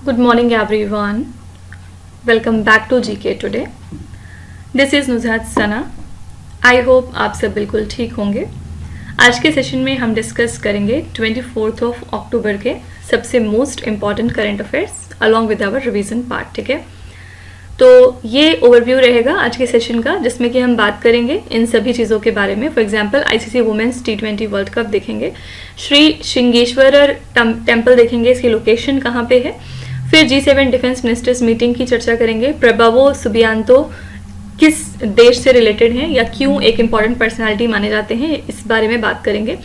Good morning everyone. Welcome back to GK today. This is नुज़हात Sana. I hope आप सब बिल्कुल ठीक होंगे. आज के सेशन में हम डिस्कस करेंगे 24 अक्टूबर के सबसे most important current affairs along with our revision part. ठीक है, तो ये ओवरव्यू रहेगा आज के सेशन का, जिसमें कि हम बात करेंगे इन सभी चीज़ों के बारे में. For example ICC women's T20 world cup देखेंगे, श्री श्रृंगेश्वर टेम्पल देखेंगे, इसकी लोकेशन कहाँ पे है. फिर G7 डिफेंस मिनिस्टर्स मीटिंग की चर्चा करेंगे. प्रभावो सुबियांतो किस देश से रिलेटेड हैं या क्यों एक इम्पॉर्टेंट पर्सनालिटी माने जाते हैं, इस बारे में बात करेंगे.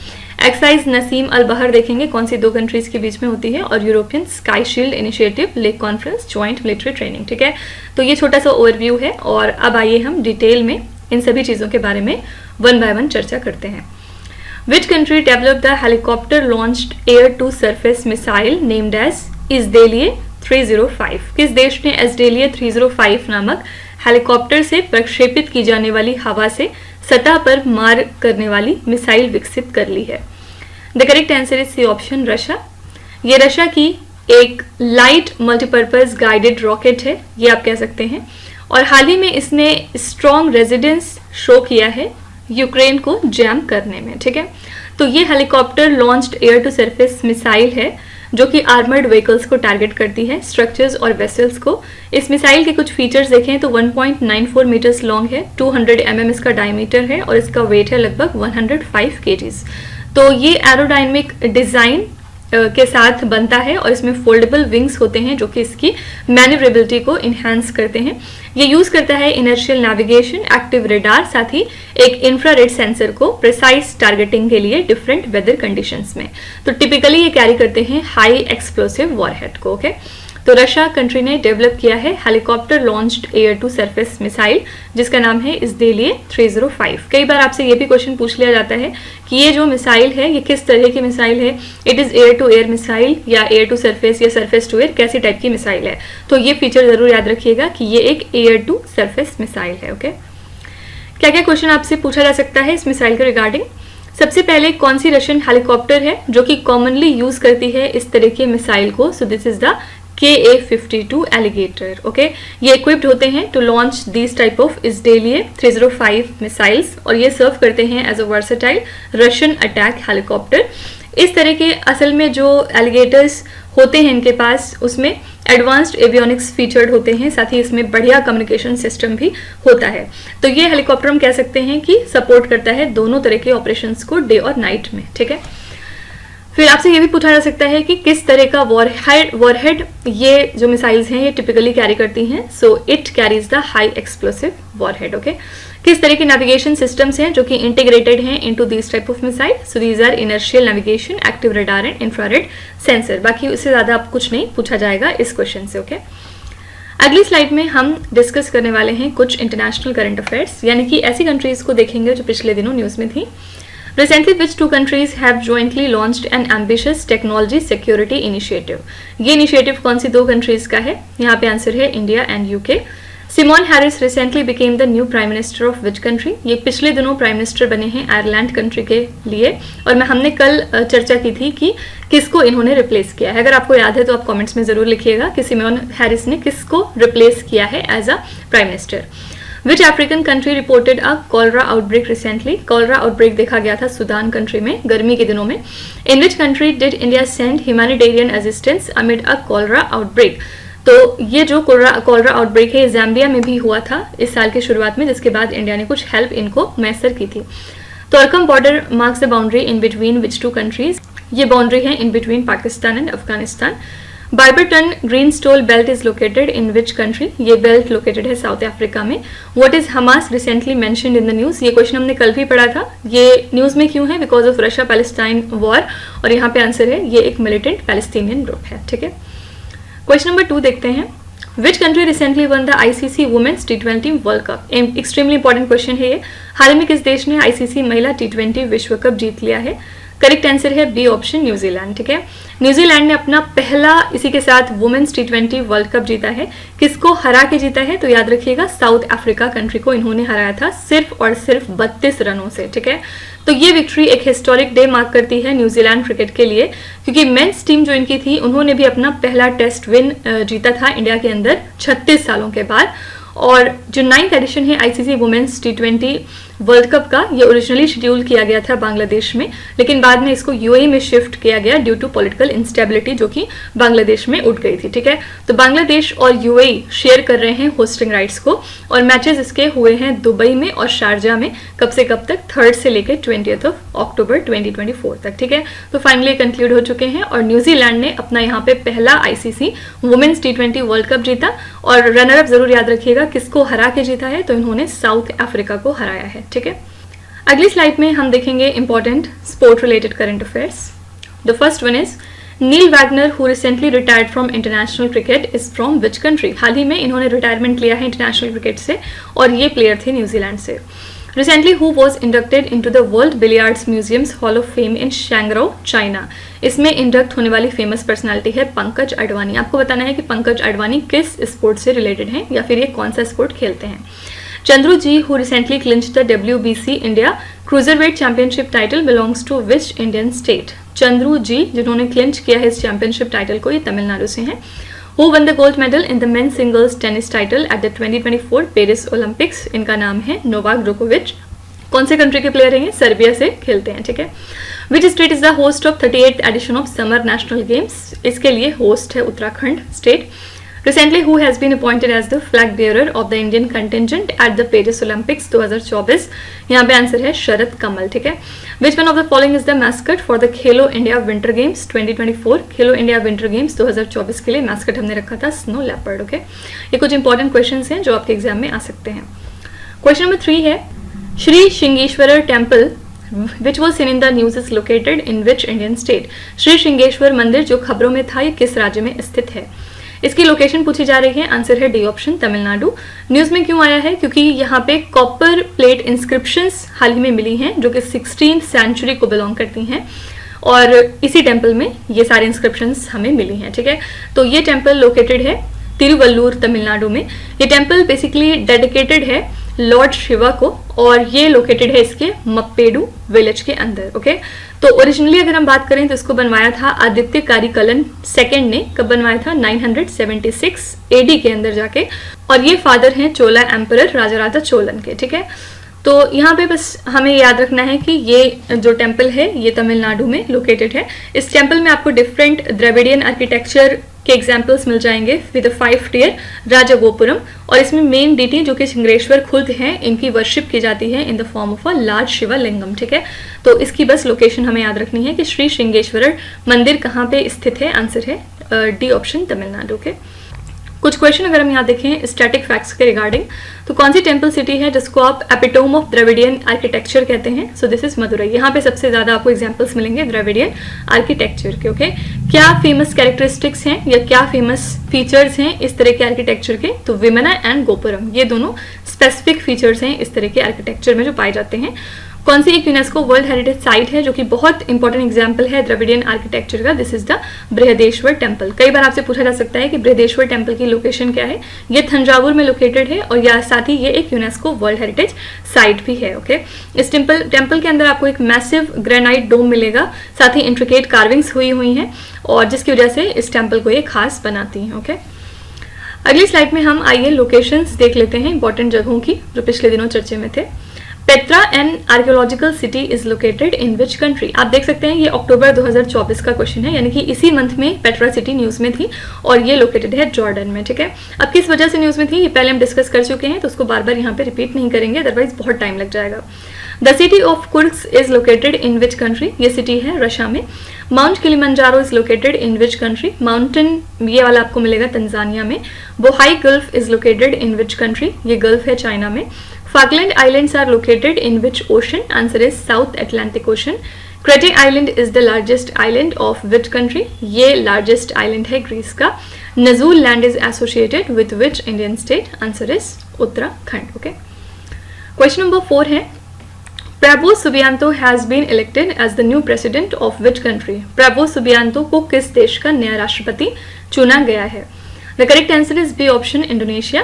एक्साइज नसीम अल बहर देखेंगे, कौन सी दो कंट्रीज के बीच में होती है. और European sky shield initiative, lake conference, joint military training. ठीक है, तो ये छोटा सा ओवरव्यू है. और अब आइए हम डिटेल में इन सभी चीज़ों के बारे में वन बाय वन चर्चा करते हैं. Which country develop the helicopter launched air to surface missile named as Izdeliye 305. किस देश ने इज़देलिये 305 नामक हेलीकॉप्टर से प्रक्षेपित की जाने वाली हवा से सतह पर मार करने वाली मिसाइल विकसित कर ली है. The correct answer is C option, Russia. ये रशिया की एक लाइट मल्टीपर्पज गाइडेड रॉकेट है, ये आप कह सकते हैं. और हाल ही में इसने स्ट्रॉन्ग रेजिडेंस शो किया है यूक्रेन को जैम करने में. ठीक है, तो ये helicopter launched air to surface missile है जो कि आर्मर्ड व्हीकल्स को टारगेट करती है, स्ट्रक्चर्स और वेसल्स को. इस मिसाइल के कुछ फीचर्स देखें तो 1.94 मीटर्स लॉन्ग है, 200 mm इसका डायमीटर है और इसका वेट है लगभग 105 kgs. तो ये एरोडायनेमिक डिज़ाइन के साथ बनता है और इसमें फोल्डेबल विंग्स होते हैं जो कि इसकी मैन्यूवरेबिलिटी को इन्हांस करते हैं. ये यूज़ करता है इनर्शियल नेविगेशन, एक्टिव रेडार, साथ ही एक इंफ्रारेड सेंसर को प्रिसाइज टारगेटिंग के लिए डिफरेंट वेदर कंडीशंस में. तो टिपिकली ये कैरी करते हैं हाई एक्सप्लोसिव वॉरहेड को. ओके, तो रशिया कंट्री ने डेवलप किया है helicopter launched air to surface missile, जिसका नाम है इज़देलिये 305. कई बार आपसे ये भी क्वेश्चन पूछ लिया जाता है कि ये जो मिसाइल है ये किस तरह की मिसाइल है. It is air to air missile या एयर टू सरफेस या सरफेस टू एयर, कैसी टाइप की मिसाइल है. तो ये फीचर जरूर याद रखिएगा कि ये एक एयर टू सरफेस मिसाइल है. ओके, क्या क्या क्वेश्चन आपसे पूछा जा सकता है इस मिसाइल के रिगार्डिंग. सबसे पहले कौन सी रशियन हेलीकॉप्टर है जो कि कॉमनली यूज करती है इस तरह के मिसाइल को. So this is the KA-52 Alligator. Okay, ये इक्विप्ड होते हैं to launch this type of Izdeliye 305 missiles और ये सर्व करते हैं as a versatile Russian attack helicopter. इस तरह के असल में जो एलिगेटर्स होते हैं इनके पास, उसमें एडवांस्ड एवियोनिक्स फीचर्ड होते हैं, साथ ही इसमें बढ़िया कम्युनिकेशन सिस्टम भी होता है. तो ये हेलीकॉप्टर हम कह सकते हैं कि सपोर्ट करता है दोनों तरह के ऑपरेशंस को डे और नाइट में. ठीक है, फिर आपसे ये भी पूछा जा सकता है कि किस तरह का वॉरहेड ये जो मिसाइल्स हैं ये टिपिकली कैरी करती हैं. So it carries the high explosive warhead. Okay, किस तरह के नेविगेशन सिस्टम्स हैं जो कि इंटीग्रेटेड हैं into this type of missile. So these are inertial navigation, active radar and infrared sensor. बाकी उससे ज़्यादा आप कुछ नहीं पूछा जाएगा इस क्वेश्चन से. ओके, अगली स्लाइड में हम डिस्कस करने वाले हैं कुछ इंटरनेशनल करंट अफेयर्स, यानी कि ऐसी कंट्रीज को देखेंगे जो पिछले दिनों न्यूज़ में थी. Recently, which two countries have jointly launched an ambitious technology security initiative? ये इनिशिएटिव कौन सी दो कंट्रीज का है. यहाँ पे आंसर है India and UK. Simon Harris recently became the new prime minister of which country. ये पिछले दिनों प्राइम मिनिस्टर बने हैं आयरलैंड कंट्री के लिए. और हमने कल चर्चा की थी कि किसको इन्होंने रिप्लेस किया है. अगर आपको याद है तो आप कमेंट्स में जरूर लिखिएगा कि सिमोन हैरिस ने किसको रिप्लेस किया है as a prime minister. Which African country reported a cholera outbreak recently? cholera outbreak देखा गया था सूडान कंट्री में गर्मी के दिनों में. In which country did India send humanitarian assistance amid a cholera outbreak? तो ये जो cholera आउटब्रेक है ज़ाम्बिया में भी हुआ था इस साल की शुरुआत में, जिसके बाद इंडिया ने कुछ हेल्प इनको मैसर की थी. तो अरकम border marks the boundary in between which two countries. ये बाउंड्री है in between Pakistan and Afghanistan. Barberton green stone belt is located in which country. ये बेल्ट लोकेटेड है साउथ अफ्रीका में. What is Hamas recently mentioned in the news. ये question हमने कल भी पढ़ा था. ये न्यूज़ में क्यों है? Because of Russia Palestine war. और यहाँ पे आंसर है ये एक मिलिटेंट पैलेस्टीनियन ग्रुप है. ठीक है, क्वेश्चन नंबर 2 देखते हैं. Which country recently won the ICC women's T20 world cup. Extremely important question है ये. हाल में किस देश ने आईसीसी महिला T20 विश्व कप जीत लिया है. करेक्ट आंसर है बी ऑप्शन न्यूजीलैंड। ठीक है, न्यूजीलैंड ने अपना पहला इसी के साथ वुमेन्स T20 वर्ल्ड कप जीता है। किसको हरा के जीता है? तो याद रखिएगा साउथ अफ्रीका कंट्री को इन्होंने हराया था सिर्फ और सिर्फ 32 रनों से। ठीक है, तो ये विक्ट्री एक हिस्टोरिक डे मार्क करती है न्यूजीलैंड क्रिकेट के लिए, क्योंकि मेंस टीम जो इनकी थी उन्होंने भी अपना पहला टेस्ट विन जीता था इंडिया के अंदर 36 सालों के बाद। और जो 9th एडिशन है ICC women's T20 world cup का, ये ओरिजिनली शेड्यूल किया गया था बांग्लादेश में, लेकिन बाद में इसको यूएई में शिफ्ट किया गया ड्यू टू पॉलिटिकल इंस्टेबिलिटी जो कि बांग्लादेश में उठ गई थी। ठीक है, तो बांग्लादेश और यूएई शेयर कर रहे हैं होस्टिंग राइट्स को, और मैचेस इसके हुए हैं दुबई में और शारजा में। कब से कब तक? 3rd से लेकर 20th अक्टूबर 2024 तक। ठीक है, तो फाइनली कंक्लूड हो चुके हैं और न्यूजीलैंड ने अपना यहाँ पे पहला ICC women's T20 world cup जीता। और रनर अप जरूर याद रखिएगा किसको हरा के जीता है, तो इन्होंने साउथ अफ्रीका को हराया है। ठीक है, अगली स्लाइड में हम देखेंगे important sport related current affairs. The first one is Neil Wagner who recently retired from international cricket is from which country? हाल ही में इन्होंने रिटायरमेंट लिया है इंटरनेशनल क्रिकेट से और ये प्लेयर थे न्यूजीलैंड से। Recently who was inducted into the world billiards museums hall of fame in Shangrao, China? इसमें इंडक्ट होने वाली फेमस पर्सनालिटी है पंकज अडवाणी। आपको बताना है कि पंकज अडवाणी किस स्पोर्ट से रिलेटेड हैं या फिर ये कौन सा स्पोर्ट खेलते हैं। Chandru ji who recently clinched the WBC India cruiserweight championship title belongs to which Indian state? Chandru ji जिन्होंने क्लिंच किया है इस चैंपियनशिप टाइटल को, ये तमिलनाडु से हैं। Who one the gold medal in the main singles tennis title at the 2024 Paris Olympics? इनका नाम है नोवाक जोकोविच। कौन से कंट्री के प्लेयर हैं? सर्बिया से खेलते हैं। ठीक है, which state is the host of 38th edition of summer national games? इसके लिए होस्ट है Uttarakhand state. Recently, who has been appointed as the flag bearer of the Indian contingent at the Paris Olympics 2024? यहाँ पे answer है शरद कमल। ठीक है, Which one of the following is the mascot for the Khelo India winter games 2024? Khelo India winter games 2024 के लिए mascot हमने रखा था स्नो लेपर्ड। ओके, ये कुछ इंपॉर्टेंट क्वेश्चंस हैं जो आपके एग्जाम में आ सकते हैं। क्वेश्चन नंबर 3 है Shri Shringeshwar temple which was seen in the news is located in which Indian state? Shri Shringeshwar मंदिर जो खबरों में था ये किस राज्य में स्थित है? इसकी लोकेशन पूछी जा रही है, आंसर है डी ऑप्शन तमिलनाडु। न्यूज में क्यों आया है? क्योंकि यहाँ पे कॉपर प्लेट इंस्क्रिप्शंस हाल ही में मिली हैं जो कि 16th सेंचुरी को बिलोंग करती हैं और इसी टेम्पल में ये सारे इंस्क्रिप्शंस हमें मिली हैं। ठीक है, तो ये टेम्पल लोकेटेड है तिरुवल्लूर तमिलनाडु में। ये टेम्पल बेसिकली डेडिकेटेड है लॉर्ड शिवा को और ये लोकेटेड है इसके मप्पेडू विलेज के अंदर। ओके, तो ओरिजिनली अगर हम बात करें तो इसको बनवाया था आदित्य कारिकलन सेकंड ने। कब बनवाया था? 976 AD के अंदर जाके, और ये फादर हैं चोला एम्परर राजा चोलन के। ठीक है, तो यहाँ पे बस हमें याद रखना है कि ये जो टेम्पल है ये तमिलनाडु में लोकेटेड है। इस टेम्पल में आपको डिफरेंट द्रविडियन आर्किटेक्चर के एग्जाम्पल्स मिल जाएंगे विद 5 टियर राजगोपुरम, और इसमें मेन डीटी जो कि श्रृंगेश्वर खुद हैं इनकी वर्शिप की जाती है in the form of a large Shivalingam. ठीक है, तो इसकी बस लोकेशन हमें याद रखनी है कि श्री श्रृंगेश्वर मंदिर कहाँ पे स्थित है, आंसर है डी ऑप्शन तमिलनाडु के। कुछ क्वेश्चन अगर हम यहाँ देखें स्टैटिक फैक्ट्स के रिगार्डिंग, तो कौन सी टेम्पल सिटी है जिसको आप एपिटोम ऑफ द्रविडियन आर्किटेक्चर कहते हैं? सो दिस इज मदुरई। यहाँ पे सबसे ज्यादा आपको एग्जांपल्स मिलेंगे द्रविडियन आर्किटेक्चर के। ओके, क्या फेमस कैरेक्टरिस्टिक्स हैं या क्या फेमस फीचर्स हैं इस तरह के आर्किटेक्चर के? तो विमना एंड गोपुरम, ये दोनों स्पेसिफिक फीचर्स हैं इस तरह के आर्किटेक्चर में जो पाए जाते हैं। कौन सी एक यूनेस्को वर्ल्ड हेरिटेज साइट है जो कि बहुत इंपॉर्टेंट एग्जांपल है द्रविडियन आर्किटेक्चर का? This is the Brihadeshwara temple. कई बार आपसे पूछा जा सकता है कि बृहदेश्वर टेम्पल की लोकेशन क्या है? ये थंजावुर में लोकेटेड है और या साथ ही ये एक यूनेस्को वर्ल्ड हेरिटेज साइट भी है। ओके, इस टेम्पल के अंदर आपको एक मैसिव ग्रेनाइट डोम मिलेगा, साथ ही इंट्रिकेट कार्विंग्स हुई हैं और जिसकी वजह से इस टेम्पल को ये खास बनाती हैं। ओके, अगली स्लाइड में हम आइए लोकेशंस देख लेते हैं इंपॉर्टेंट जगहों की जो पिछले दिनों चर्चे में थे। Petra N archaeological city is located in which country? आप देख सकते हैं ये अक्टूबर 2024 का क्वेश्चन है, यानी कि इसी मंथ में पेट्रा सिटी न्यूज में थी और ये लोकेटेड है जॉर्डन में। ठीक है, अब किस वजह से न्यूज में थी ये पहले हम डिस्कस कर चुके हैं, तो उसको बार बार यहाँ पे रिपीट नहीं करेंगे, अदरवाइज बहुत टाइम लग जाएगा। The city of Kursk is located in which country? ये सिटी है रशिया में। Mount Kilimanjaro is located in which country? Mountain ये वाला आपको मिलेगा तंजानिया में। Bohai gulf is located in which country? ये गल्फ है चाइना में। Falkland Islands are located in which ocean? Answer is South Atlantic Ocean. Crete Island is the largest island of which country? ये largest island है Greece का। Nazul land is associated with which Indian state? Answer is Uttarakhand. Okay. Question number 4 है Prabowo Subianto has been elected as the new president of which country? Prabowo Subianto को किस देश का नया राष्ट्रपति चुना गया है? The correct answer is B option, Indonesia.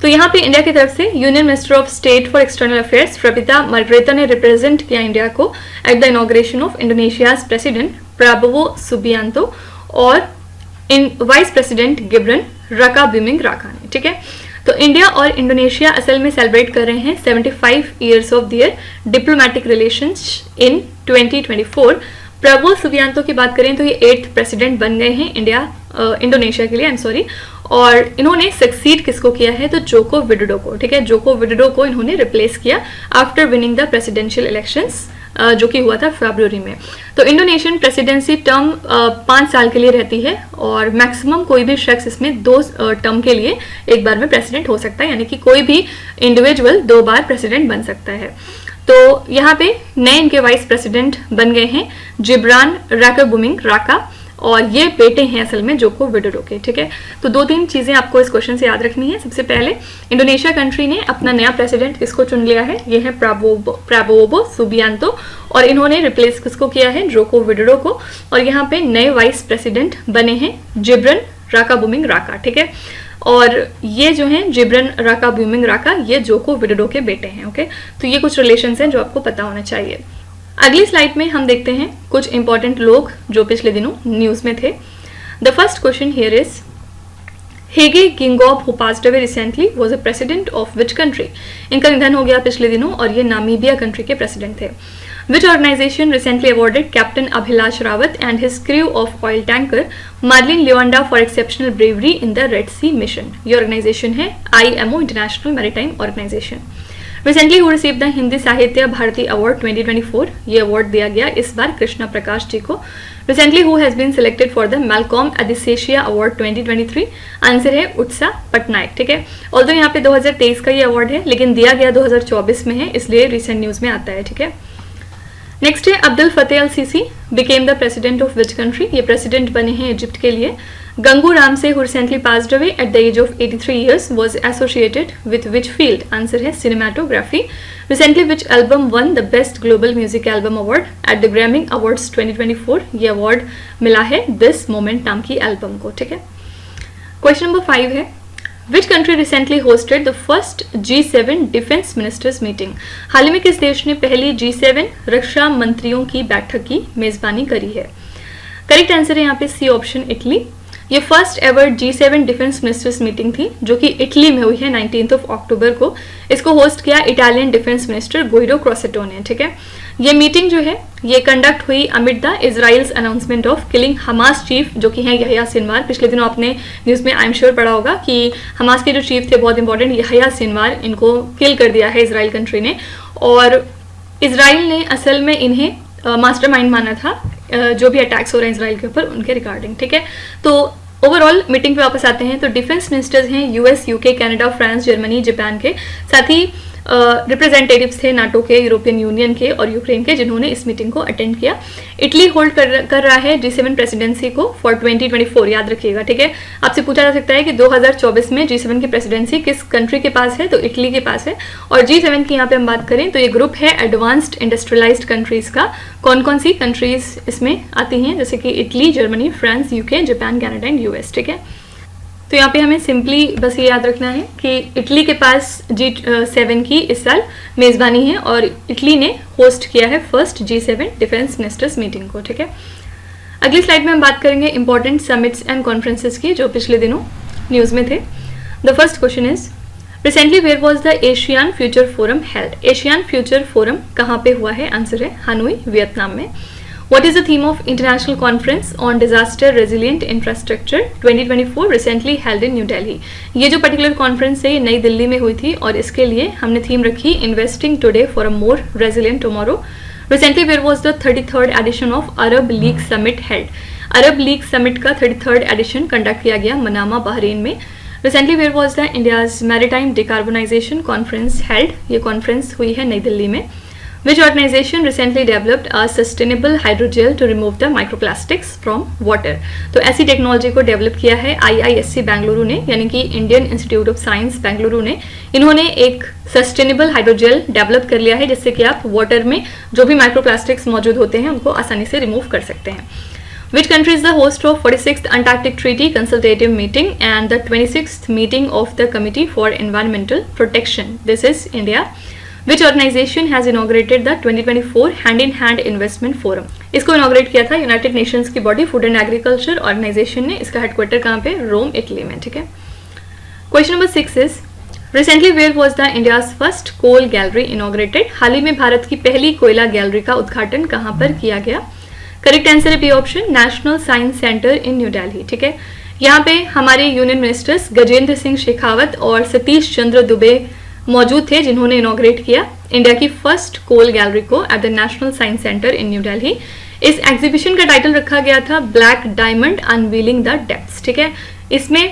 तो यहाँ पे इंडिया की तरफ से union minister of state for external affairs प्रबिता मार्गरेटा ने रिप्रेजेंट किया इंडिया को at the inauguration of Indonesia's president Prabowo Subianto और इन वाइस प्रेसिडेंट गिब्रन रकाबुमिंग राका ने, ठीक है। तो इंडिया और इंडोनेशिया असल में सेलिब्रेट कर रहे हैं 75 years of their diplomatic relations in 2024। Prabowo Subianto की बात करें तो ये 8th प्रेसिडेंट बन गए हैं इंडोनेशिया के लिए, आई एम सॉरी। और इन्होंने सक्सीड किसको किया है? तो जोको विडोडो को, ठीक है। जोको विडोडो को इन्होंने रिप्लेस किया after winning the presidential elections जो कि हुआ था फरवरी में। तो इंडोनेशियन प्रेसिडेंसी टर्म 5 साल के लिए रहती है और मैक्सिमम कोई भी शख्स इसमें 2 टर्म के लिए एक बार में प्रेसिडेंट हो सकता है, यानी कि कोई भी इंडिविजुअल 2 बार प्रेसिडेंट बन सकता है। तो यहाँ पे नए इनके वाइस प्रेसिडेंट बन गए हैं जिब्रान रकाबुमिंग राका और ये बेटे हैं असल में जोको विडोडो के, ठीक है। तो 2-3 चीजें आपको इस क्वेश्चन से याद रखनी है। सबसे पहले इंडोनेशिया कंट्री ने अपना नया प्रेसिडेंट किसको चुन लिया है? ये है प्राबोवो सुबियांतो और इन्होंने रिप्लेस किसको किया है? जोको विडोडो को। और यहाँ पे नए वाइस प्रेसिडेंट बने हैं जिब्रन रकाबुमिंग राका, ठीक है। और ये जो हैं जिब्रन रकाबुमिंग राका ये जोको विडोडो के बेटे हैं, ओके। तो ये कुछ रिलेशंस हैं जो आपको पता होना चाहिए। अगली स्लाइड में हम देखते हैं कुछ इंपॉर्टेंट लोग जो पिछले दिनों न्यूज में थे। The first question here is Hage Geingob who passed away recently was a president of which country? इनका निधन हो गया पिछले दिनों और ये नामीबिया कंट्री के प्रेसिडेंट थे। Which organization recently awarded Captain Abhilash Rawat and his crew of oil tanker Marlin Leonda for exceptional bravery in the Red Sea mission? ये organization है IMO International Maritime Organization. Recently who received the Hindi साहित्य Bharti award 2024? ये award दिया गया इस बार कृष्णा प्रकाश जी को। Recently who has been selected for the Malcolm Adiseshiya Award 2023? Answer है उत्सा पटनायक, ठीक है। ऑल्दो यहाँ पे 2023 का ये अवार्ड है लेकिन दिया गया 2024 में है, इसलिए रिसेंट न्यूज में आता है, ठीक है। नेक्स्ट है Abdul Fattah al Sisi became the president of which country? ये प्रेसिडेंट बने हैं इजिप्ट के लिए। Gangu Ramsay who recently passed away at the age of 83 years was associated with which field? Answer है cinematography. Recently which album won the best global music album award at the Grammy awards 2024? ये award मिला है this moment नाम की album को, ठीक है। Question number 5 है Which country recently hosted the first G7 Defense Ministers meeting? हाल ही में किस देश ने पहली G7 रक्षा मंत्रियों की बैठक की मेजबानी करी है? करेक्ट आंसर है यहाँ पे सी ऑप्शन, इटली। ये first ever G7 defence ministers meeting थी जो कि इटली में हुई है 19 अक्टूबर को। इसको होस्ट किया इटालियन डिफेंस मिनिस्टर गुइडो क्रॉसेटो ने, ठीक है। ये मीटिंग जो है ये कंडक्ट हुई amid the Israel's announcement of killing Hamas chief जो कि है यहया सिनवार। पिछले दिनों आपने न्यूज में आई एम श्योर पढ़ा होगा कि हमास के जो चीफ थे बहुत इंपॉर्टेंट यहया सिनवार, इनको किल कर दिया है इसराइल कंट्री ने। और इसराइल ने असल में इन्हें मास्टरमाइंड माना था जो भी अटैक्स हो रहे हैं इसराइल के ऊपर उनके रिगार्डिंग, ठीक है। तो ओवरऑल मीटिंग पे वापस आते हैं तो डिफेंस मिनिस्टर्स हैं US, UK, Canada, France, Germany, Japan के, साथ ही रिप्रेजेंटेटिव्स थे नाटो के, यूरोपियन यूनियन के और यूक्रेन के जिन्होंने इस मीटिंग को अटेंड किया। इटली होल्ड कर रहा है G7 प्रेसिडेंसी को फॉर 2024, याद रखिएगा, ठीक है। आपसे पूछा जा सकता है कि 2024 में G7 की प्रेसिडेंसी किस कंट्री के पास है? तो इटली के पास है। और G7 की यहाँ पे हम बात करें तो ये ग्रुप है एडवांस्ड इंडस्ट्रियलाइज्ड कंट्रीज का। कौन कौन सी कंट्रीज इसमें आती हैं? जैसे कि Italy, Germany, France, UK, Japan, Canada and US, ठीक है। तो यहाँ पे हमें सिंपली बस ये याद रखना है कि इटली के पास G7 की इस साल मेज़बानी है और इटली ने होस्ट किया है first G7 defence ministers meeting को, ठीक है। अगली स्लाइड में हम बात करेंगे इंपॉर्टेंट समिट्स एंड कॉन्फ्रेंसेस की जो पिछले दिनों न्यूज़ में थे। The first question is recently where was the Asian Future Forum held? Asian Future Forum कहाँ पे हुआ है? आंसर है हनोई, वियतनाम में। What is the theme of International Conference on Disaster Resilient Infrastructure 2024 recently held in New Delhi? ये जो particular conference है ये नई दिल्ली में हुई थी और इसके लिए हमने थीम रखी Investing Today for a More Resilient Tomorrow. Recently where was the 33rd edition of Arab League Summit held? Arab league summit का 33rd एडिशन कंडक्ट किया गया मनामा, बहरीन में। Recently where was the India's Maritime Decarbonization Conference held? ये conference हुई है नई दिल्ली में। Which organization recently developed a sustainable hydrogel to remove the microplastics from water? तो ऐसी टेक्नोलॉजी को डेवलप किया है IISc बेंगलुरु ने, यानी कि Indian institute of science Bengaluru ने। इन्होंने एक सस्टेनेबल हाइड्रोजेल डेवलप कर लिया है जिससे कि आप वाटर में जो भी माइक्रोप्लास्टिक्स मौजूद होते हैं उनको आसानी से रिमूव कर सकते हैं। Which country is the host of 46th Antarctic Treaty Consultative Meeting and the 26th meeting of the Committee for Environmental Protection? This is India. Which organization has inaugurated the 2024 Hand in Hand Investment Forum? इसको inaugurate किया था United Nations की body food and agriculture organization ने। इसका headquarter कहाँ पे? रोम, Italy में। ठीक है। Question number 6 is recently where was the India's first coal gallery inaugurated? हाल ही में भारत की पहली कोयला गैलरी का उद्घाटन कहाँ पर किया गया? करेक्ट आंसर है B option, National Science Centre in New Delhi. ठीक है। यहाँ पे हमारे यूनियन मिनिस्टर्स गजेंद्र सिंह शेखावत और सतीश चंद्र दुबे मौजूद थे जिन्होंने इनॉग्रेट किया इंडिया की फर्स्ट कोल गैलरी को at the national Science Centre in New Delhi. इस एग्जीबिशन का टाइटल रखा गया था black diamond unveiling the depths. ठीक है। इसमें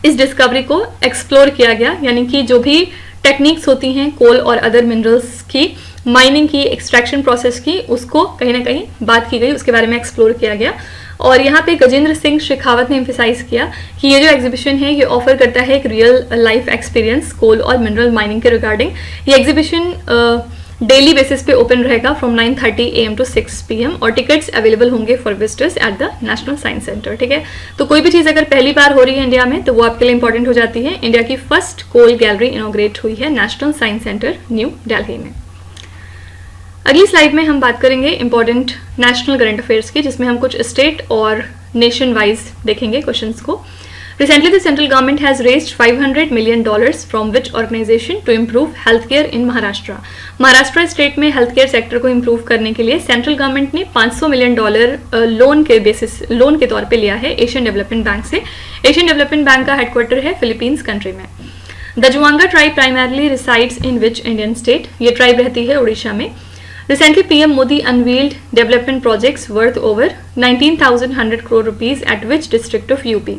इस डिस्कवरी को एक्सप्लोर किया गया, यानी कि जो भी टेक्निक्स होती हैं कोल और अदर मिनरल्स की माइनिंग की, एक्सट्रैक्शन प्रोसेस की, उसको कहीं ना कहीं बात की गई, उसके बारे में एक्सप्लोर किया गया। और यहाँ पे गजेंद्र सिंह शेखावत ने एम्फेसाइज किया कि ये जो एग्जीबिशन है ये ऑफर करता है एक रियल लाइफ एक्सपीरियंस कोल और मिनरल माइनिंग के रिगार्डिंग। ये एग्जीबिशन डेली बेसिस पे ओपन रहेगा फ्रॉम 9:30 AM to 6 PM और टिकट्स अवेलेबल होंगे for visitors at the national Science centre. ठीक है। तो कोई भी चीज़ अगर पहली बार हो रही है इंडिया में तो वो आपके लिए इंपॉर्टेंट हो जाती है। इंडिया की फर्स्ट कोल गैलरी इनॉग्रेट हुई है national Science centre new Delhi में। अगली स्लाइड में हम बात करेंगे इंपॉर्टेंट नेशनल करंट अफेयर्स की, जिसमें हम कुछ स्टेट और नेशन वाइज देखेंगे क्वेश्चंस को। Recently the central government has raised $500 million from which organization to improve health care in Maharashtra? Maharashtra state में हेल्थ केयर सेक्टर को इम्प्रूव करने के लिए सेंट्रल गवर्नमेंट ने $500 million लोन के तौर पे लिया है एशियन डेवलपमेंट बैंक से। एशियन डेवलपमेंट बैंक का हेडक्वार्टर है फिलीपींस कंट्री में। The Juang tribe primarily resides in which Indian state? ये ट्राइब रहती है उड़ीसा में। Recently, PM Modi unveiled development projects worth over 19,100 crore rupees at which district of UP?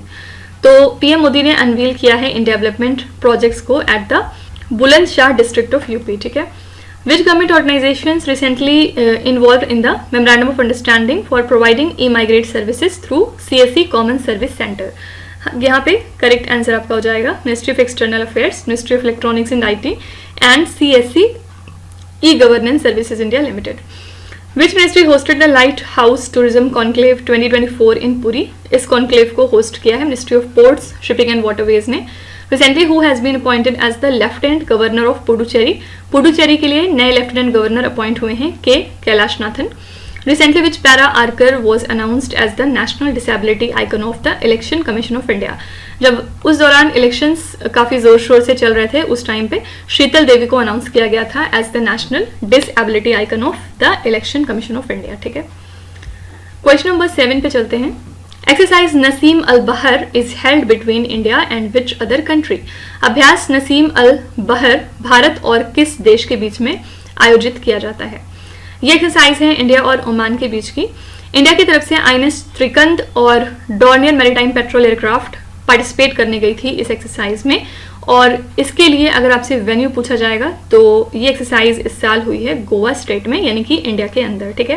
तो PM Modi ने unveil किया है इन डेवलपमेंट प्रोजेक्ट्स को at the Bulandshahr district of UP. ठीक है। Which government organisations recently involve in the memorandum of understanding for providing eMigrate services through CSE common service centre? यहाँ पे करेक्ट आंसर आपका हो जाएगा ministry of external affairs, ministry of electronics and IT and CSE E-Governance Services India Limited. Which ministry hosted the Lighthouse Tourism Conclave 2024 in Puri? इस conclave को host किया है ministry of ports, shipping and waterways ने। Recently who has been appointed as the lieutenant governor of Puducherry? Puducherry के लिए नए lieutenant governor appoint हुए हैं के Kailashnathan. Recently, which para archer was announced as the national disability icon of the Election Commission of India? जब उस दौरान इलेक्शंस काफ़ी ज़ोर शोर से चल रहे थे उस टाइम पे शीतल देवी को अनाउंस किया गया था as the national disability icon of the election commission of India. ठीक है। क्वेश्चन नंबर 7 पे चलते हैं। एक्सरसाइज नसीम अल बहर is held between India and which other country? अभ्यास नसीम अल बहर भारत और किस देश के बीच में आयोजित किया जाता है? ये एक्सरसाइज है इंडिया और ओमान के बीच की। इंडिया की तरफ से INS त्रिकंद और Dornier maritime petrol aircraft participate करने गई थी इस एक्सरसाइज में, और इसके लिए अगर आपसे वेन्यू पूछा जाएगा तो ये एक्सरसाइज इस साल हुई है गोवा स्टेट में, यानी कि इंडिया के अंदर। ठीक है।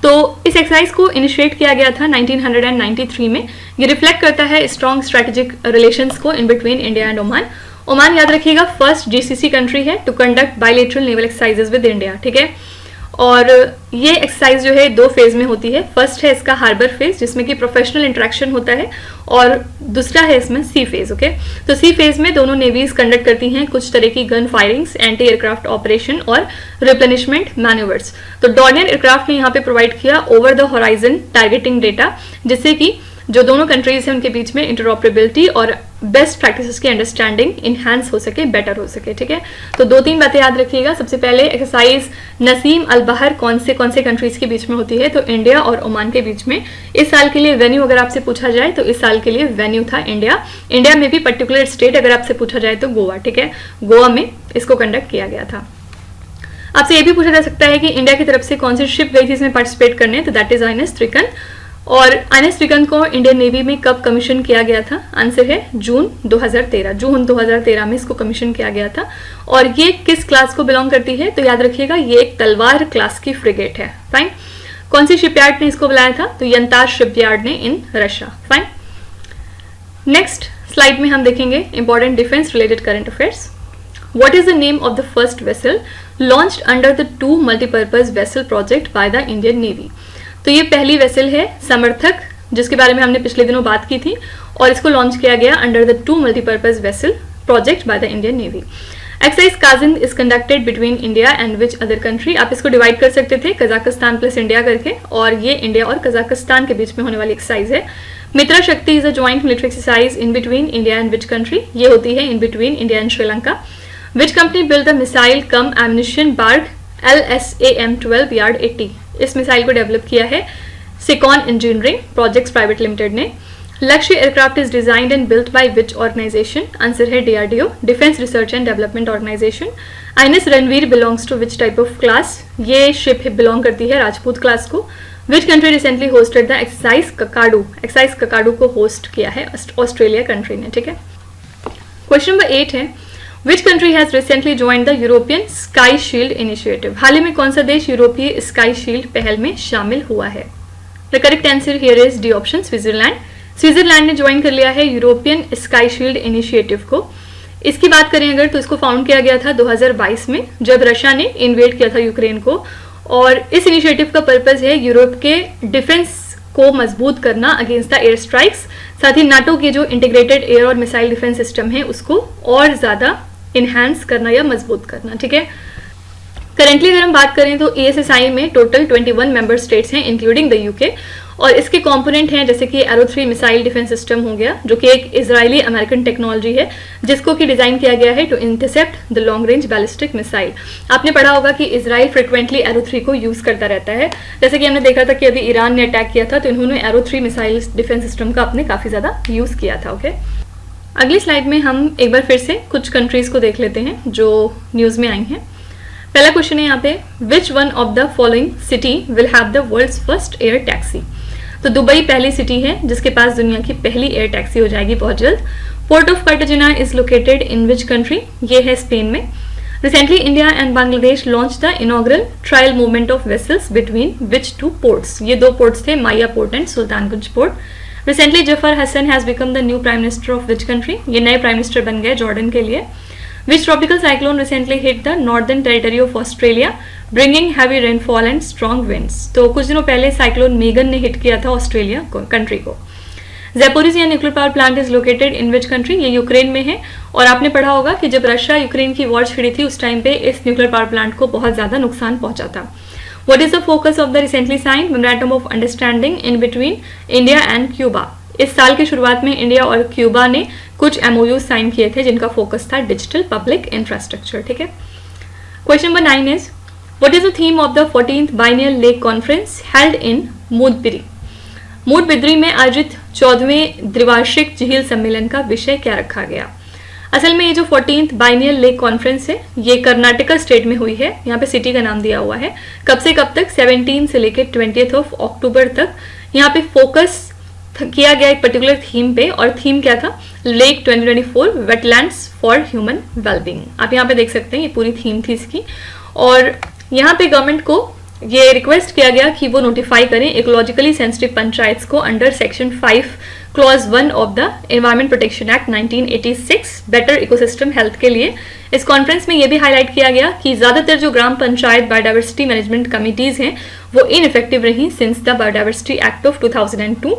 तो इस एक्सरसाइज को इनिशिएट किया गया था 1993 में। ये रिफ्लेक्ट करता है स्ट्रॉन्ग स्ट्रेटेजिक रिलेशंस को in between India and Oman. Oman याद रखिएगा फर्स्ट GCC कंट्री है to conduct bilateral naval exercises with India. ठीक है। और ये एक्सरसाइज जो है 2 फेज में होती है। फर्स्ट है इसका हार्बर फेज जिसमें कि प्रोफेशनल इंटरेक्शन होता है, और दूसरा है इसमें सी फेज। ओके। तो सी फेज में दोनों नेवीज कंडक्ट करती हैं कुछ तरह की gun firings, anti aircraft operation और रिप्लेनिशमेंट मैन्यूवर्स। तो डॉर्नियर एयरक्राफ्ट ने यहाँ पे प्रोवाइड किया over the horizon targeting data, जिससे कि जो दोनों कंट्रीज हैं उनके बीच में इंटरऑपरेबिलिटी और बेस्ट प्रैक्टिसेस की अंडरस्टैंडिंग इनहैंस हो सके, बेटर हो सके। ठीक है। तो 2-3 बातें याद रखिएगा। सबसे पहले एक्सरसाइज नसीम अल बहर कौन से कंट्रीज के बीच में होती है? तो इंडिया और ओमान के बीच में। इस साल के लिए वेन्यू अगर आपसे पूछा जाए तो इस साल के लिए वेन्यू था इंडिया। इंडिया में भी पर्टिकुलर स्टेट अगर आपसे पूछा जाए तो गोवा। ठीक है। गोवा में इसको कंडक्ट किया गया था। आपसे ये भी पूछा जा सकता है कि इंडिया की तरफ से कौन सी शिप गई थी इसमें पार्टिसिपेट करने, तो दैट इज INS त्रिकंद। और INS विक्रम को इंडियन नेवी में कब कमीशन किया गया था? आंसर है जून 2013। जून 2013 में इसको कमीशन किया गया था। और ये किस क्लास को बिलोंग करती है? तो याद रखिएगा ये एक तलवार क्लास की फ्रिगेट है। फाइन। कौन सी शिपयार्ड ने इसको बुलाया था? तो यंतार शिपयार्ड ने in Russia. Fine. Next slide में हम देखेंगे important defence related current affairs. What is the name of the first vessel launched under the two multipurpose vessel project by the Indian Navy? तो ये पहली वेसल है समर्थक, जिसके बारे में हमने पिछले दिनों बात की थी, और इसको लॉन्च किया गया under the two multipurpose vessel project by the Indian navy. Exercise cousin is conducted between India and which other country? आप इसको डिवाइड कर सकते थे कजाकिस्तान प्लस इंडिया करके, और ये इंडिया और कजाकिस्तान के बीच में होने वाली एक्सरसाइज है। मित्रा शक्ति is a joint military exercise in between India and which country? ये होती है in between India and Sri Lanka. Which company built the missile cum ammunition bark LSAM-12 Yard 80? इस मिसाइल को डेवलप किया है Sicon engineering projects private limited ने। Lakshya aircraft is designed and built by which organisation? Answer है DRDO, defence research and development organisation. INS Ranvir belongs to which type of class? ये ship belong करती है Rajput class को। Which country recently hosted the exercise Kakadu? Exercise Kakadu को host किया है Australia country ने। ठीक है। क्वेश्चन नंबर 8 है Which country has recently joined the European Sky Shield Initiative? हाल ही में कौन सा देश यूरोपीय स्काई शील्ड पहल में शामिल हुआ है? The correct answer here is D option, Switzerland. Switzerland ने ज्वाइन कर लिया है यूरोपियन स्काई शील्ड इनिशिएटिव को। इसकी बात करें अगर तो इसको फाउंड किया गया था 2022 में, जब रशिया ने इन्वेड किया था यूक्रेन को। और इस इनिशिएटिव का पर्पज है यूरोप के डिफेंस को मजबूत करना अगेंस्ट द एयर स्ट्राइक्स, साथ ही नाटो के जो इंटीग्रेटेड एयर और मिसाइल डिफेंस सिस्टम है उसको और ज्यादा इनहैंस करना या मजबूत करना। ठीक है। करेंटली अगर हम बात करें तो ASSI में टोटल 21 मेंबर स्टेट्स हैं इंक्लूडिंग द यूके, और इसके कंपोनेंट हैं जैसे कि एरो 3 मिसाइल डिफेंस सिस्टम हो गया, जो कि एक इजरायली अमेरिकन टेक्नोलॉजी है जिसको कि डिजाइन किया गया है to intercept the long range ballistic missile. आपने पढ़ा होगा कि इजराइल फ्रिक्वेंटली एरो 3 को यूज करता रहता है। जैसे कि हमने देखा था कि अभी ईरान ने अटैक किया था तो इन्होंने एरो 3 मिसाइल डिफेंस सिस्टम का अपने काफी ज्यादा यूज किया था। ओके। अगली स्लाइड में हम एक बार फिर से कुछ कंट्रीज को देख लेते हैं जो न्यूज में आई हैं। पहला क्वेश्चन है यहाँ पे, which one of the following city will have the world's first air taxi? तो दुबई पहली सिटी है जिसके पास दुनिया की पहली एयर टैक्सी हो जाएगी बहुत जल्द। Port of Cartagena is located in which country? ये है स्पेन में। Recently India and Bangladesh launch the inaugural trial movement of vessels between which two ports? ये दो पोर्ट्स थे, Maya port and Sultanganj port. Recently Jafar Hassan has become the new prime minister of which country? ये नए prime minister बन गए Jordan के लिए। Which tropical cyclone recently hit the northern territory of Australia bringing heavy rainfall and strong winds? तो कुछ दिनों पहले साइक्लोन मेगन ने हिट किया था ऑस्ट्रेलिया कंट्री को। Zaporizhzhia nuclear power plant is located in which country? ये यूक्रेन में है। और आपने पढ़ा होगा कि जब रशिया यूक्रेन की वॉर छिड़ी थी उस टाइम पे इस न्यूक्लियर पावर प्लांट को बहुत ज्यादा नुकसान पहुंचा था। What is the focus of the recently signed memorandum of understanding in between India and Cuba? इस साल की शुरुआत में इंडिया और क्यूबा ने कुछ MOU साइन किए थे जिनका फोकस था डिजिटल पब्लिक इंफ्रास्ट्रक्चर। ठीक है। Question number 9 is, what is the theme of the 14th biennial lake conference held in Moodbiri? Moodbidri में आयोजित 14वें द्विवार्षिक झील सम्मेलन का विषय क्या रखा गया? असल में ये जो 14th बाइनियल लेक कॉन्फ्रेंस है ये कर्नाटका स्टेट में हुई है। यहाँ पे सिटी का नाम दिया हुआ है। कब से कब तक? 17 से लेकर 20 अक्टूबर तक। यहाँ पे फोकस किया गया एक पर्टिकुलर थीम पे, और थीम क्या था? Lake 2024 wetlands for human wellbeing. आप यहाँ पे देख सकते हैं ये पूरी थीम थी इसकी। और यहाँ पे गवर्नमेंट को ये रिक्वेस्ट किया गया कि वो नोटिफाई करें इकोलॉजिकली सेंसिटिव पंचायत्स को under section 5 clause 1 of the environment protection act 1986 better ecosystem health के लिए। इस कॉन्फ्रेंस में ये भी हाईलाइट किया गया कि ज्यादातर जो ग्राम पंचायत बायोडाइवर्सिटी मैनेजमेंट कमिटीज हैं वो इनइफेक्टिव रही since the biodiversity act of 2002।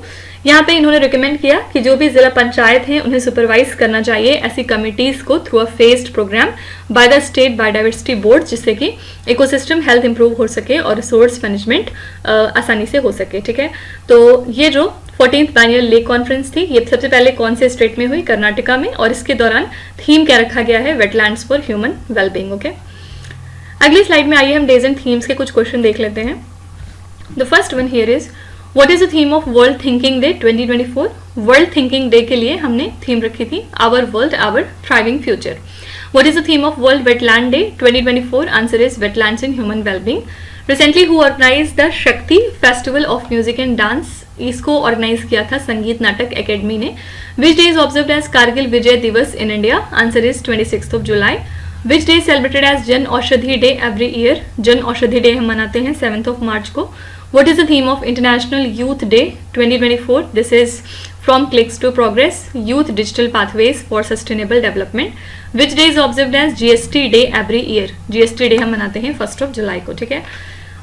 यहाँ पे इन्होंने रिकमेंड किया कि जो भी जिला पंचायत हैं उन्हें सुपरवाइज करना चाहिए ऐसी कमिटीज को through a phased program by the state biodiversity board, जिससे कि इकोसिस्टम हेल्थ इंप्रूव हो सके और रिसोर्स मैनेजमेंट आसानी से हो सके। ठीक है। तो ये जो 14th बाइनियल लेक कॉन्फ्रेंस थी ये सबसे पहले कौन से स्टेट में हुई? कर्नाटका में। और इसके दौरान थीम क्या रखा गया है? Wetlands for human wellbeing. Okay. अगली स्लाइड में आइए हम डेज एंड थीम्स के कुछ क्वेश्चन देख लेते हैं। The first one here is, what is the theme of world thinking day 2024? World thinking day के लिए हमने थीम रखी थी our world our thriving future. What is the theme of world wetland day 2024? Answer is wetlands in human wellbeing. Recently, who organized the Shakti Festival of Music and Dance इसको organise किया था Sangeet Natak academy ने. Which day is observed as Kargil Vijay Diwas in India? Answer is 26 July. Which day celebrated as Jan Aushadhi day every year? जन Aushadhi day हम मनाते हैं 7 मार्च को. What is the theme of International Youth Day 2024? This is From Clicks to Progress, Youth Digital Pathways for Sustainable Development. Which day is observed as GST Day every year? GST Day हम मनाते हैं 1 जुलाई को, ठीक है.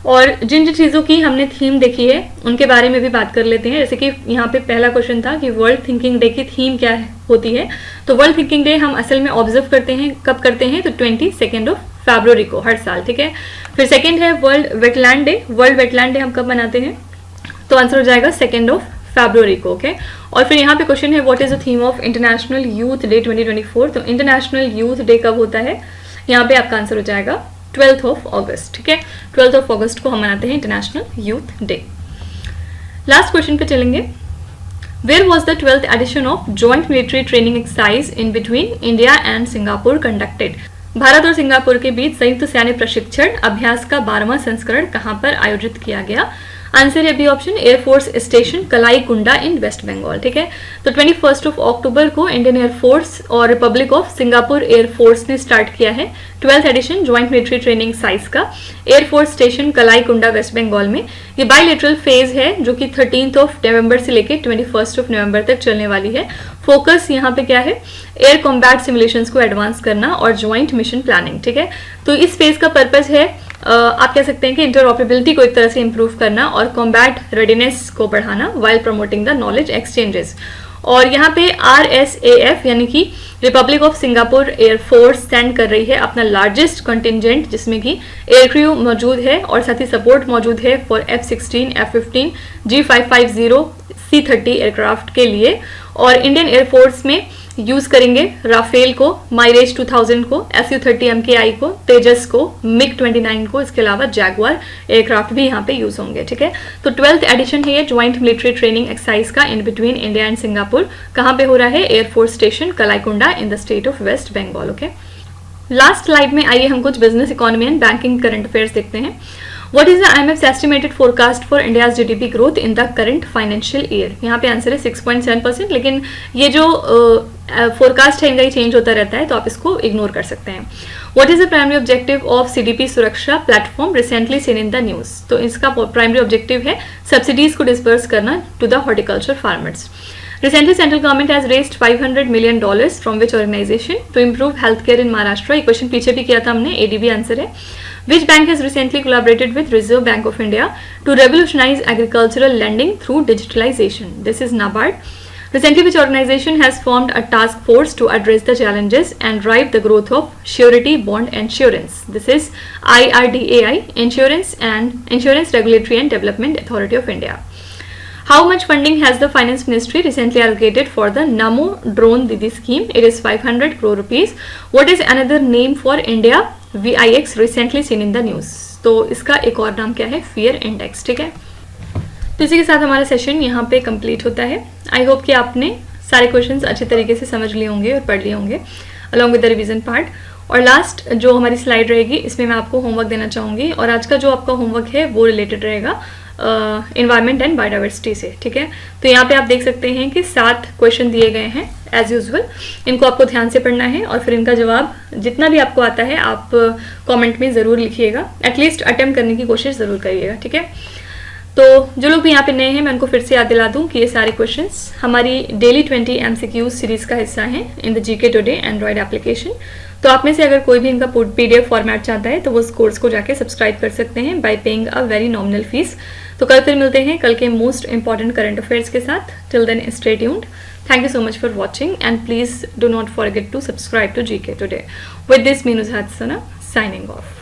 और जिन जिन चीज़ों की हमने थीम देखी है उनके बारे में भी बात कर लेते हैं. जैसे कि यहाँ पे पहला क्वेश्चन था कि वर्ल्ड थिंकिंग डे की थीम क्या होती है. तो वर्ल्ड थिंकिंग डे हम असल में ऑब्जर्व करते हैं, कब करते हैं? तो 22 फरवरी को हर साल, ठीक है. फिर सेकेंड है world wetland day. World wetland day हम कब मनाते हैं? तो आंसर हो जाएगा 2 फरवरी को, ओके. और फिर यहाँ पे क्वेश्चन है what is the theme of international youth day 2024? तो इंटरनेशनल यूथ डे कब होता है? यहाँ पे आपका आंसर हो जाएगा 12 अगस्त, ठीक है. 12 अगस्त को हम मनाते हैं international youth day. Last question पे चलेंगे. Where was the 12th edition of Joint Military Training Exercise in between India and Singapore conducted? Bharat और सिंगापुर के बीच संयुक्त सैन्य प्रशिक्षण अभ्यास का 12वां संस्करण कहां पर आयोजित किया गया? आंसर है बी ऑप्शन, एयरफोर्स स्टेशन कलाई कुंडा इन वेस्ट बंगाल, ठीक है. तो 21 अक्टूबर को इंडियन एयरफोर्स और रिपब्लिक ऑफ सिंगापुर एयरफोर्स ने स्टार्ट किया है 12th edition joint military training size का air force station Kalaikunda waste Bengal में. ये बायलेटरल फेज है जो कि 13 नवंबर से लेकर 21 नवंबर तक चलने वाली है. फोकस यहाँ पे क्या है? एयर कॉम्बैट सिमुलेशंस को एडवांस करना और ज्वाइंट मिशन प्लानिंग, ठीक है. तो इस फेज का पर्पस है आप कह सकते हैं कि इंटरऑपरेबिलिटी को एक तरह से इंप्रूव करना और कॉम्बैट रेडीनेस को बढ़ाना while promoting the knowledge exchanges. और यहाँ पे RSAF यानी कि Republic of Singapore air force send कर रही है अपना लार्जेस्ट कंटिजेंट जिसमें कि एयर क्रू मौजूद है और साथ ही सपोर्ट मौजूद है for F-16, F-15, G550, C-30 aircraft के लिए. और इंडियन एयरफोर्स में यूज करेंगे राफेल को, माइरेज 2000 को, Su-30 MKI को, तेजस को, MiG-29 को, इसके अलावा जैगुआर एयरक्राफ्ट भी यहाँ पे यूज होंगे, ठीक है. तो 12th एडिशन है ये ज्वाइंट मिलिट्री ट्रेनिंग एक्सरसाइज का in between India and Singapore. कहाँ पे हो रहा है? Air force station Kalaikunda in the state of West Bengal, okay. Last slide में आइए हम कुछ business, economy and banking current affairs देखते हैं. What is the IMF's estimated forecast for India's GDP growth in the current financial year? यहाँ पे answer है 6.7%, लेकिन ये जो फोरकास्ट है इनका ही चेंज होता रहता है तो आप इसको इग्नोर कर सकते हैं. What is the primary objective of CDP Suraksha platform recently seen in the news? तो इसका प्राइमरी ऑब्जेक्टिव है सब्सिडीज को डिस्पर्स करना to the horticulture farmers. Recently, central government has raised $500 million from which organization to improve healthcare in Maharashtra? ये question पीछे भी किया था हमने, ADB आंसर है. Which bank has recently collaborated with Reserve Bank of India to revolutionize agricultural lending through digitalization? This is NABARD. Recently, which organization has formed a task force to address the challenges and drive the growth of surety bond insurance? This is IRDAI, Insurance Regulatory and Development Authority of India. How much funding has the Finance Ministry recently allocated for the Namo Drone Didi scheme? It is 500 crore rupees. What is another name for India VIX recently seen in the news? तो इसका एक और नाम क्या है? Fear Index, ठीक है. तो इसी के साथ हमारा सेशन यहाँ पे कंप्लीट होता है. आई होप कि आपने सारे क्वेश्चंस अच्छे तरीके से समझ लिए होंगे और पढ़ लिए होंगे along with the revision part. और लास्ट जो हमारी स्लाइड रहेगी इसमें मैं आपको होमवर्क देना चाहूँगी और आज का जो आपका होमवर्क है वो रिलेटेड रहेगा इन्वायरमेंट एंड बायोडाइवर्सिटी से, ठीक है. तो यहाँ पे आप देख सकते हैं कि 7 क्वेश्चन दिए गए हैं एज यूजुअल. इनको आपको ध्यान से पढ़ना है और फिर इनका जवाब जितना भी आपको आता है आप कमेंट में ज़रूर लिखिएगा. एटलीस्ट अटेम्प्ट करने की कोशिश ज़रूर करिएगा, ठीक है. तो जो लोग भी यहाँ पे नए हैं मैं उनको फिर से याद दिला दूँ कि ये सारे क्वेश्चंस हमारी डेली 20 MCQs सीरीज़ का हिस्सा हैं in the GK today Android application. तो आप में से अगर कोई भी इनका PDF फॉर्मेट चाहता है तो वो उस कोर्स को जाके सब्सक्राइब कर सकते हैं bye paying a very nominal fees. तो कल फिर मिलते हैं कल के मोस्ट इंपॉर्टेंट करंट अफेयर्स के साथ. Till then stay tuned. Thank you so much for watching and please do not forget to subscribe to GK Today. With this, me Nuzhat Sana signing off.